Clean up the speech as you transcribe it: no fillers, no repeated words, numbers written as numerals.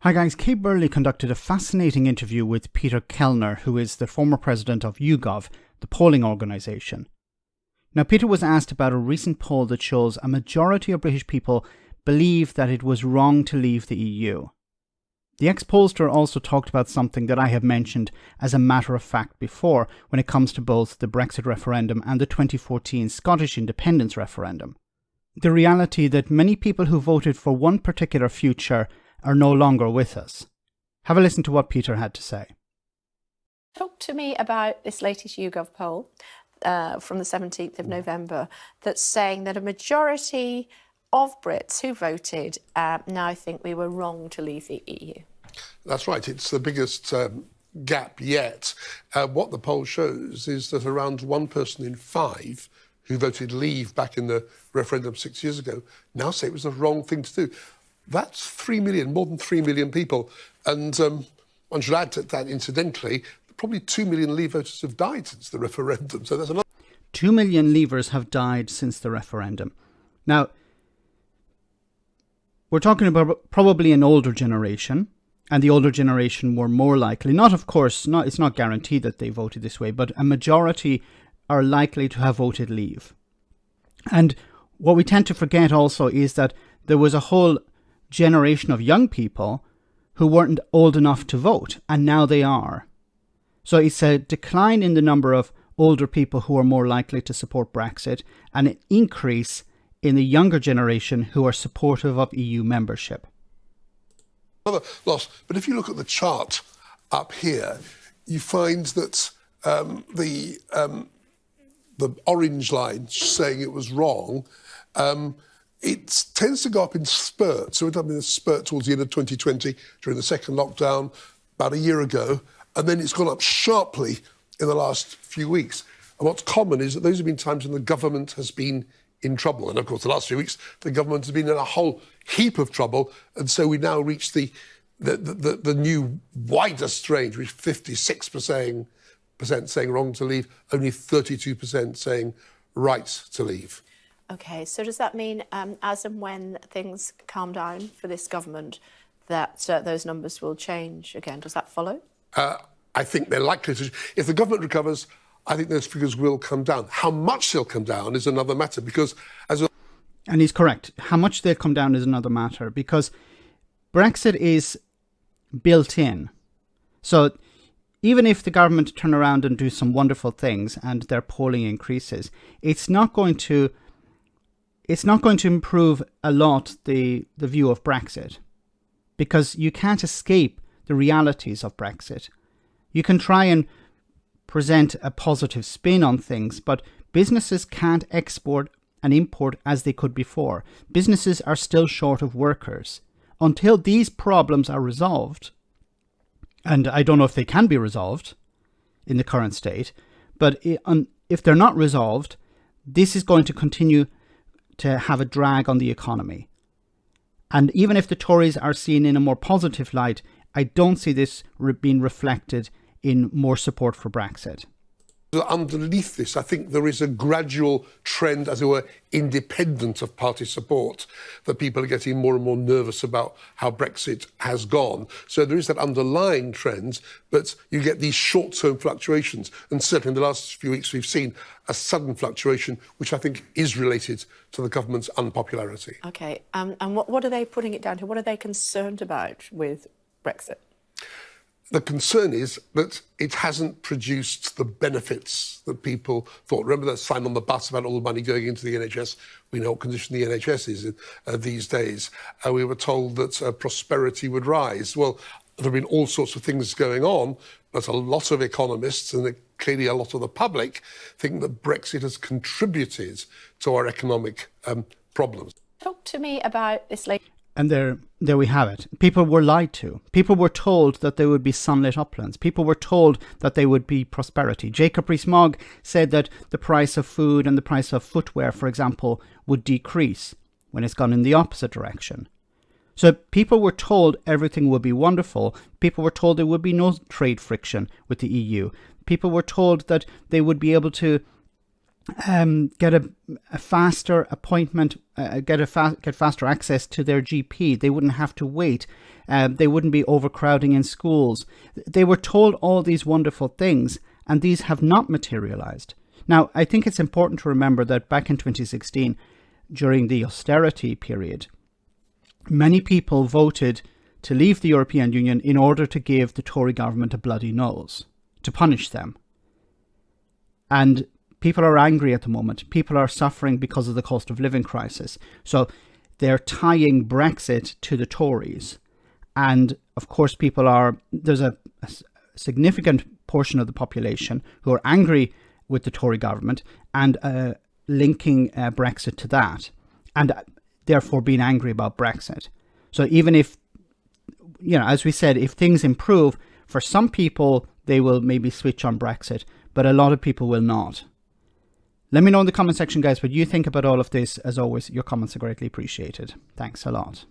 Hi guys, Kate Burley conducted a fascinating interview with Peter Kellner, who is the former president of YouGov, the polling organisation. Now, Peter was asked about a recent poll that shows a majority of British people believe that it was wrong to leave the EU. The ex-pollster also talked about something that I have mentioned as a matter of fact before when it comes to both the Brexit referendum and the 2014 Scottish independence referendum. The reality that many people who voted for one particular future are no longer with us. Have a listen to what Peter had to say. Talk to me about this latest YouGov poll from the 17th of November that's saying that a majority of Brits who voted now think we were wrong to leave the EU. That's right. It's the biggest gap yet. What the poll shows is that around one person in five who voted leave back in the referendum 6 years ago now say it was the wrong thing to do. That's 3 million, more than 3 million people. And one should add to that, incidentally, probably 2 million Leave voters have died since the referendum. So that's another. 2 million Leavers have died since the referendum. Now, we're talking about probably an older generation, and the older generation were more likely, it's not guaranteed that they voted this way, but a majority are likely to have voted Leave. And what we tend to forget also is that there was a whole generation of young people who weren't old enough to vote, and now they are. So it's a decline in the number of older people who are more likely to support Brexit, and an increase in the younger generation who are supportive of EU membership. Another loss. But if you look at the chart up here, you find that the orange line saying it was wrong, it tends to go up in spurts. So it went up in a spurt towards the end of 2020 during the second lockdown about a year ago, and then it's gone up sharply in the last few weeks. And what's common is that those have been times when the government has been in trouble. And of course, the last few weeks, the government has been in a whole heap of trouble. And so we now reach the new widest range, with 56% saying wrong to leave, only 32% saying right to leave. OK, so does that mean as and when things calm down for this government that those numbers will change again? Does that follow? I think they're likely to. If the government recovers, I think those figures will come down. How much they'll come down is another matter, because And he's correct. How much they'll come down is another matter, because Brexit is built in. So even if the government turn around and do some wonderful things and their polling increases, it's not going to improve a lot the view of Brexit, because you can't escape the realities of Brexit. You can try and present a positive spin on things, but businesses can't export and import as they could before. Businesses are still short of workers. Until these problems are resolved, and I don't know if they can be resolved in the current state, but if they're not resolved, this is going to continue to have a drag on the economy. And even if the Tories are seen in a more positive light, I don't see this being reflected in more support for Brexit. Underneath this, I think there is a gradual trend, as it were, independent of party support, that people are getting more and more nervous about how Brexit has gone. So there is that underlying trend, but you get these short-term fluctuations. And certainly in the last few weeks, we've seen a sudden fluctuation, which I think is related to the government's unpopularity. OK, and what are they putting it down to? What are they concerned about with Brexit? The concern is that it hasn't produced the benefits that people thought. Remember that sign on the bus about all the money going into the NHS? We know what condition the NHS is in, these days. We were told that prosperity would rise. Well, there have been all sorts of things going on, but a lot of economists and clearly a lot of the public think that Brexit has contributed to our economic problems. Talk to me about this latest. And there we have it. People were lied to. People were told that there would be sunlit uplands. People were told that there would be prosperity. Jacob Rees-Mogg said that the price of food and the price of footwear, for example, would decrease, when it's gone in the opposite direction. So people were told everything would be wonderful. People were told there would be no trade friction with the EU. People were told that they would be able to get a faster appointment, get faster access to their GP. They wouldn't have to wait. They wouldn't be overcrowding in schools. They were told all these wonderful things, and these have not materialized. Now, I think it's important to remember that back in 2016, during the austerity period, many people voted to leave the European Union in order to give the Tory government a bloody nose, to punish them. And people are angry at the moment. People are suffering because of the cost of living crisis. So they're tying Brexit to the Tories. And of course, there's a significant portion of the population who are angry with the Tory government and linking Brexit to that, and therefore being angry about Brexit. So even if, as we said, if things improve, for some people, they will maybe switch on Brexit, but a lot of people will not. Let me know in the comment section, guys, what you think about all of this. As always, your comments are greatly appreciated. Thanks a lot.